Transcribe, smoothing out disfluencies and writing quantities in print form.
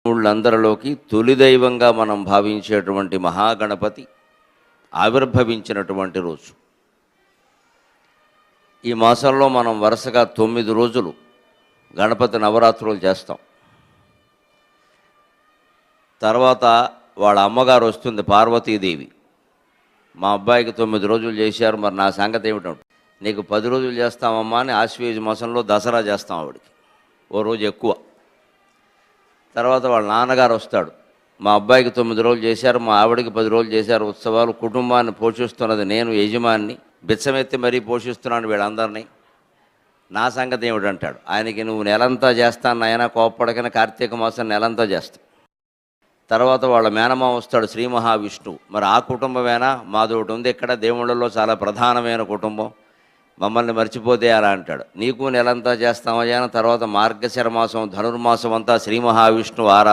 ఊళ్ళందరిలోకి తొలి దైవంగా మనం భావించేటువంటి మహాగణపతి ఆవిర్భవించినటువంటి రోజు. ఈ మాసంలో మనం వరుసగా 9 రోజులు గణపతి నవరాత్రులు చేస్తాం. తర్వాత వాళ్ళ అమ్మగారు వస్తుంది పార్వతీదేవి. మా అబ్బాయికి 9 రోజులు చేశారు, మరి నా సంగతి ఏమిటంటే, నీకు 10 రోజులు చేస్తామమ్మా అని ఆశ్వయుజ మాసంలో దసరా చేస్తాం ఆవిడికి, ఓ రోజు ఎక్కువ. తర్వాత వాళ్ళ నాన్నగారు వస్తాడు, మా అబ్బాయికి 9 రోజులు చేశారు, మా ఆవిడకి 10 రోజులు చేశారు ఉత్సవాలు, కుటుంబాన్ని పోషిస్తున్నది నేను యజమాన్ని, బిచ్చమెత్తి మరీ పోషిస్తున్నాను వీళ్ళందరినీ, నా సంగతి ఏమిటంటాడు. ఆయనకి నువ్వు నెలంతా చేస్తాను నాయన, కోప్పడకన కార్తీక మాసం నెలంతా చేస్తాను. తర్వాత వాళ్ళ మేనమామ వస్తాడు శ్రీ మహావిష్ణువు. మరి ఆ కుటుంబమేనా? మాది ఒకటి ఉంది ఇక్కడ, దేవుళ్ళలో చాలా ప్రధానమైన కుటుంబం, మమ్మల్ని మర్చిపోతే అలా అంటాడు. నీకు నెలంతా చేస్తామయ్యా. తర్వాత మార్గశిర మాసం ధనుర్మాసం అంతా శ్రీ మహావిష్ణువు ఆరాధన.